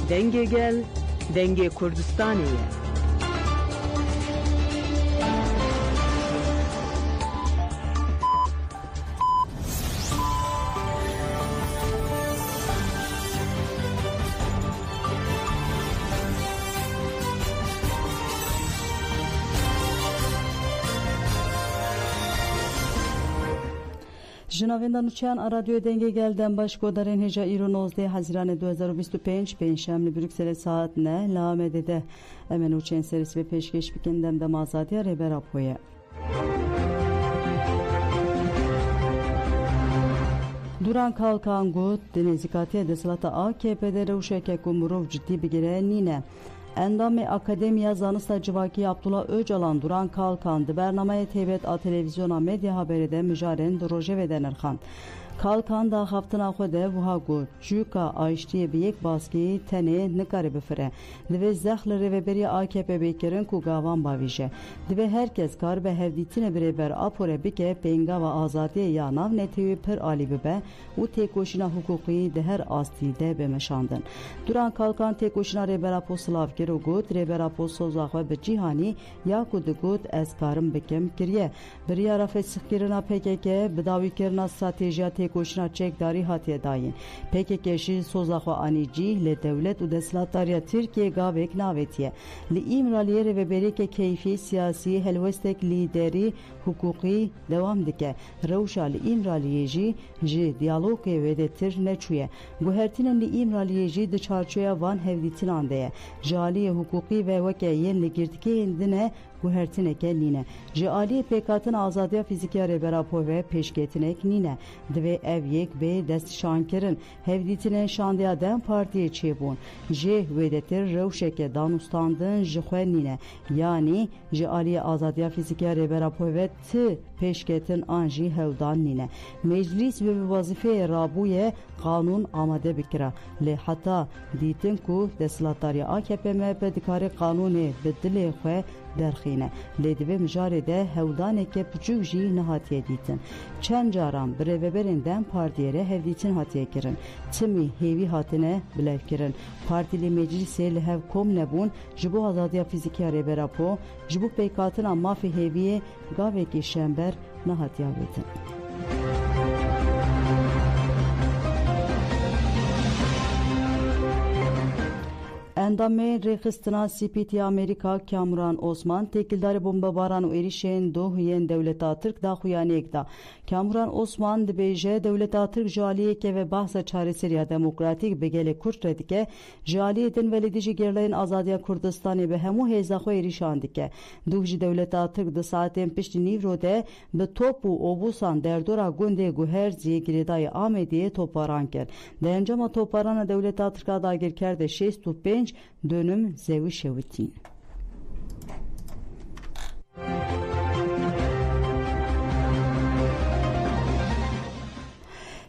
Denge gel, denge Kurdistaniye. جناویندا نوچان رادیو دنگه گلدن باش کودارن هجا ایرو 19 حزیران 2025 پنجشنبه بروکسل ساعت نه لامده ده امن نوچان سرویس به پیشکش بکندم دم آزادی ریبرا پویه دوران کالکان گوت دنیزیکاتی دسلata AKP'de روشک کومروف جدی بگیره نینه Endam Akademiya Zanista Civaki Abdullah Öcalan Duran Kalkan di bernameye tebet a televizyona medya haberi de müjaren Rojeve denirxan. Kalkan da haftina xwede wiha got Juka Ayştiye bi yek baskî tenê nikare bifire. Divê zex li rêveberiya AKP bêkirin ku gavan bavîje. Divê herkes kar be hevdîtînê birêber apore bike pêngava azadiyê ya nav netewî pir alî bibe û têkoşîna hukukî di her astî de bimeşandin. Duran Kalkan têkoşîna rêbera Poslav kir û got rêbera Posoza xwe bi cîhanî ya ku digot ez karim bikim kiriye. Biryara fesixkirina PKK bi dawîkirina stratejiya koşuna çekdarî hatiye dayên. PKK jî soza xwe anîcî li dewlet û deshilatdariya Tirkiye gavek navêtiye. Li İmraliyê rêveberiyeke keyfî siyasî helwestek lîderî hukukî dewam dike. Rewşa li İmraliyê jî ji diyalogê wê de tir neçûye. Guhertînên li İmraliyê jî di çarçoya van hevdîtinan de ye. Ji aliyê hukukî ve weke yên li girtikeyên din e guhertineke nîne. Ji aliyê pêkhatina azadiya fîzîkiya rêbera po ve pêşketinek nîne. Divê ev yek bê destşankirin hevdîtinên şandiya Dem Partiyê çêbûn. Jê wê de tir rewşeke danûstandin ji xwe nîne. Yanî ji aliyê azadiya fîzîkiya rêbera po ve ti pêşketin an jî hewdan nîne. Meclîs ve bi wazîfeyê rabûye qanûn amade bikira. Lê heta dîtin ku deshilatdariya AKP MHP dikare qanûnê bi dilê xwe derxîne. Lê divê mijarê de hewdaneke piçûk jî nehatiye dîtin. Çend caran bi rêveberên Dem Partiyê re hevdîtin hatiye kirin. Timî hêvî hatine bilevkirin. Partilî meclisê li hev kom nebûn ji bo azadiya fîzîkiya rêbera po ji bo pêkhatina mafê hêviyê gavekî şember nehatiya bêtin. Endamê rêxistina Spîtî Amerîka Kamuran Osman têkildarê bombebaran û êrişên dohiyên Dewleta Tirk daxuyaniyek da. Kamuran Osman dibêje Dewleta Tirk ji aliyeke ve bahsa çareseriya demokratîk bi gelê Kurd re dike, ji aliyê din velêdî jî gerleyên azadiya Kurdistanê bi hemû hêza xwe êrîşan dike. Duh ji Dewleta Tirk di saetên piştî Nîvro de bi top û obusan derdora gundê Guherzî girêdayê Amêdiyê topbaran kir. Di encama topbarana Dewleta Tirka dagirker de 65 dönüm zêwî şewitîn.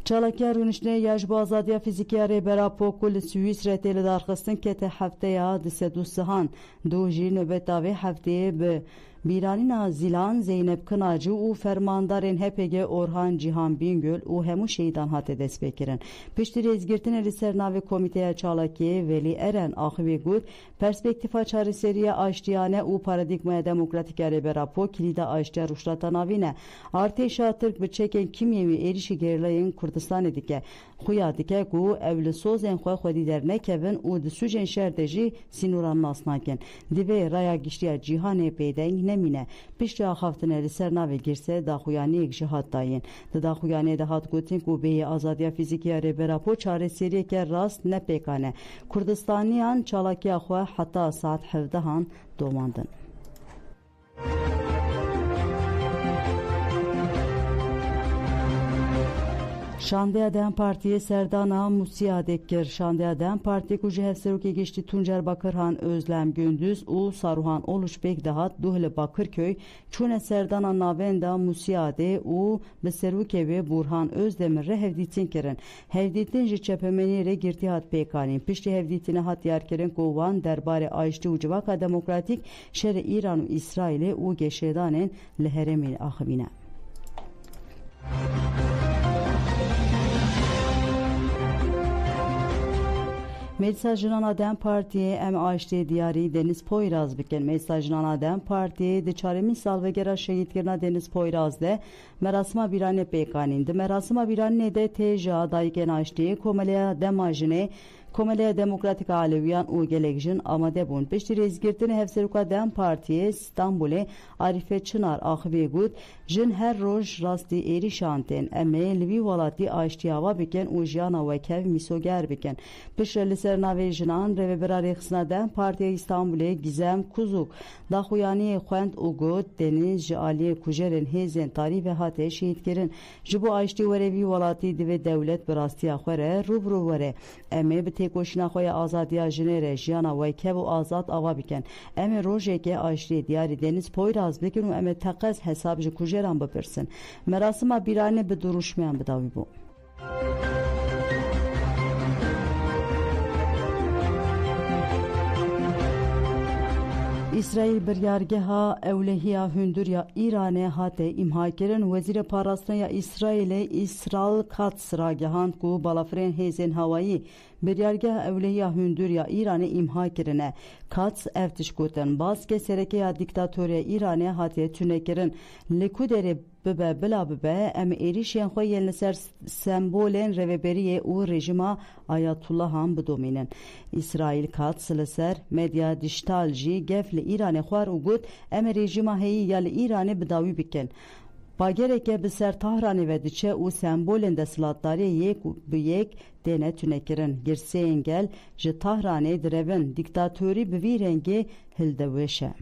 Çalakiya rûniştinê ya ji bo azadiya fîzîkiya rêbera po ku li Swîsrê tê li darxistin kete hefteya di sed û sihan. Duh jî navbeta vê hefteyê bi Bîranîna Zîlan Zeynep Kınacı û fermandarên HPG Orhan Cihan Bingöl û hemû şehîdan hate destpêkirin. Piştî rêzgirtinê li ser navê Komîteya Çalakiyê Velî Eren axivê got perspektîfa çareseriya aştiyane û paradigmaya demokratîk ya rêbera po kilîda aştiya rûşlata navî ne. Artêşa Tirk bi çekên kimyewî êrişî gerleyên Kurdistanê dike. Xuya dike ku ev li sozên xwe xwedî dernekevin û di sûcên şer de jî sînoran nas nakin. Divê raya giştiya cîhanê pêdeng nemîne. Piştî axaftinê li ser navê girse daxuyaniyek jî hat dayên. Di daxuyaniyê de hat gotin ku bêyî azadiya fîzîkiya rêbera po çareseriyeke rast nepêkane. Kurdistaniyan çalakiya xwe heta saet 17 domandin. Şandiya Dem Partiye serdana Musiyadek kir. Şandiya Dem Partiye ku ji hevserokê geçtî Tuncer Bakırhan Özlem Gündüz û Saruhan Oluşbek dahat duh li Bakırköy çûne serdana navenda Musiyadê û bi serokê wê Burhan Özdemir re hevdîtin kirin. Hevdîtin ji çepemenî re girtî hat pêkanîn. Piştî hevdîtinê hat yarkirin ku wan derbarê aştî û civaka demokratîk şerê İran û İsraîlê û geşêdanên li herêmê axivîne. Mesajına Dem Partiye em açtı diyarı Deniz Poyraz bikin. Mesajına Dem Partiye de çaremi salvegera şehitlerine Deniz Poyraz de merasma birane pekanindi. Merasma birane de teja dayken açtı komeliya demajine Komeliya Demokratik Aleviyan u gelekjin amade bun. Peşti rezgirtini Hevseruka Dem Partiye İstanbul'e Arife Çınar ahve gud jin her roj rasti eri şanten eme Lviv valati aştiyava biken u jana ve kev misoger biken. Peşre liserna ve jinan revebera reksina Dem Partiye İstanbul'e Gizem Kuzuk daxuyani xwend u gud deniz jali kujerin hezen tarih ve hate şehitkerin jibu aşti verevi valati dive devlet birastiya xwere rubru vere eme bite koşuna xoya azadiya jinere jiyana ve kevu azad ava biken eme rojeke aşri diyari Deniz Poyraz bikin u eme teqez hesab ji kujeran bipirsin merasima birane bi duruşmayan bidavi bu. İsrail biryargeha evlehiya hündürya İran'e hate imhakerin vezir parasına İsrail'e İsrail Katz ragehan ku balafren hezen havayı biryargeha evlehiya hündürya İran'e imhakerine Katz evtiş koten bazke serekeya diktatörya İran'e hate tünekerin lekuderi bibe bila bibe em erişen xoy yelneser sembolen reveberiye u rejima Ayatullah han bidominen. İsrail Katz leser medya dijital ji gefle İran'e xwar u gut em rejima heyi yal İran'e bidawi biken. Bagereke bi ser Tahranê ve diçe û sembolên deshilatdariyê yek bi yek têne tünekirin. Girseyên gel ji Tahranê direvin diktatörî bi vî rengê hildeweşe.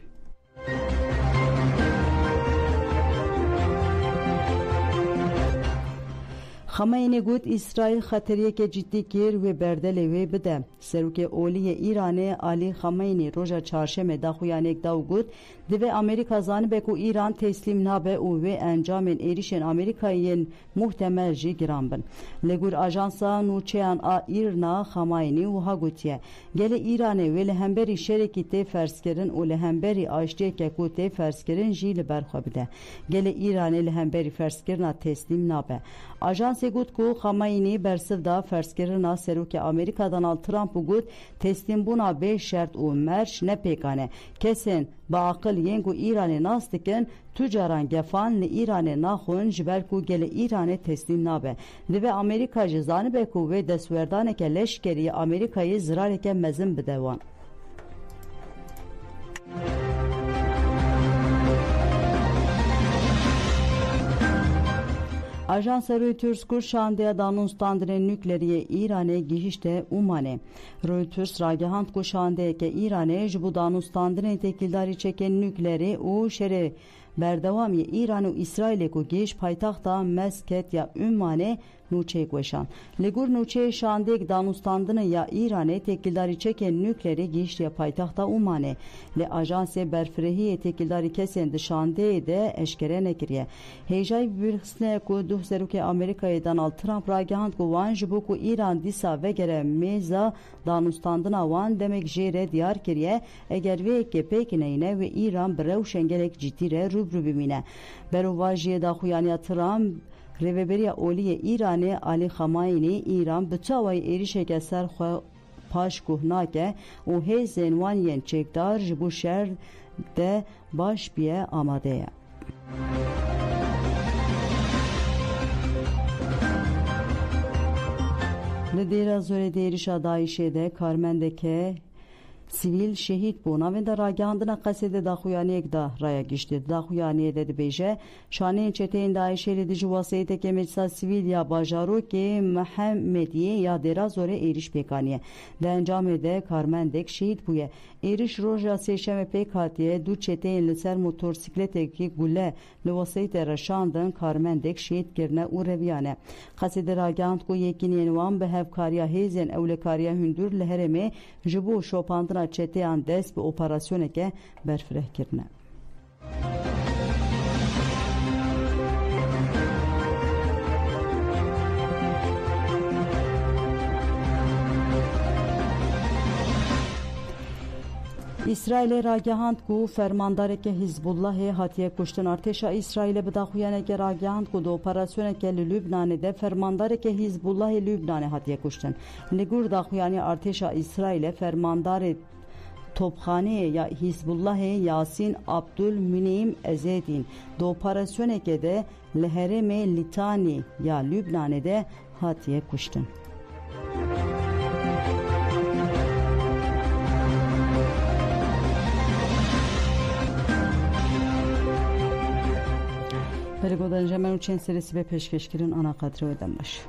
Xameyni gut İsrail xateriyeke ciddi kir ve berdele ve bide. Seruke oliye İran'e Ali Xameyni roja çarşeme daxuyanek dav gut dive Amerika zanibek u İran teslim nabe u ve encamen erişen Amerika'yın muhtemel ji giranbın. Legur ajansa nuçeyan a İrna Xameyni u hagutiye. Gele İran'e ve lehemberi şerekite ferskerin u lehemberi aştiyeke kute ferskerin jili berxabide. Gele İran'e lehemberi ferskerina teslim nabe. Ajans gut ku Xameyni bersivda ferskirina seruke Amerika Donald Trump gut teslim buna 5 şert u merş ne pekane kesin ba akıl yengu İran'e nas diken tücaran gefan li İran'e naxun jiber ku gele İran'e teslim nabe ve Amerika jizani be ku ve desverdaneke leşkeri Amerika'yı zirareke mezin bidevan. Ajansa Reuters kuşandıya danustandire nükleeriye İran'e gihişte umane. Reuters ragehant kuşandiyeke İran'e jibu danustandire tekildari çeken nükleeri u şere berdevamiye İran u İsrail'e ku giş paytaxta mesket ya umane nuçe koşan. Legur nuçe şandek danustandine ya İran'e tekildari çeken nükleeri gihişte paytaxta umane. Le ajanse berfrehiye tekildari kesen dışandeye de eşkere nekiriye. Heyjay bir hısne ku duh seruke Amerika'ya Donald Trump ragehant ku van jibu ku İran disa ve gere meza danustandına van demek jere diyar kiriye eğer ve kepekine ve İran brev şengelek cidire rubru bimine. Beruvajiye da xuyaniya Trump reveberiya oliye İran'e Ali Xameyni İran bıçavayı erişeke serxwe paş kuhnake u hezen wan yen çekdar jibu şer de baş biye amadeye. Lidera zore derişa daişede karmendeke sivil şehit buna ve de ragihandına kasede daxuyaniyek da raya gişti. Daxuyaniye dedi beje. Şaneyin çeteyin daişeli dici vasiyete kemetsa sivil ya bajaru ki Muhammediye ya dera zore eriş pekaniye. De encamede karmendek şehit buye. Eriş roja seçeme pekatiye du çeteyin liser motorsikleteki gule le vasiyete raşandın karmendek şehit girne u reviyane. Kasede ragihand ku yekiniyen van be hevkariya hezen evlekariya hündür lehereme jibu şopandına çeteyan des bir operasyoneke berfreh kirne. İsrail'e ragihand ku fermandareke Hizbullah'e hatiye kuştin. Arteşa İsrail'e bidaxuyaneke ragihand ku da operasyoneke li Lübnan'e fermandareke Hizbullah'e Lübnan'e hatiye kuştin. Ligur daxuyani Arteşa İsrail'e fermandarı Topxane ya Hizbullah'e Yasin Abdülmüneim Ezedin da operasyoneke de Lehereme Litani ya Lübnan'e de hatiye kuştin. Perigodan Cemal Uçen serisi ve peşkeşkirin ana kadri ödenmiş.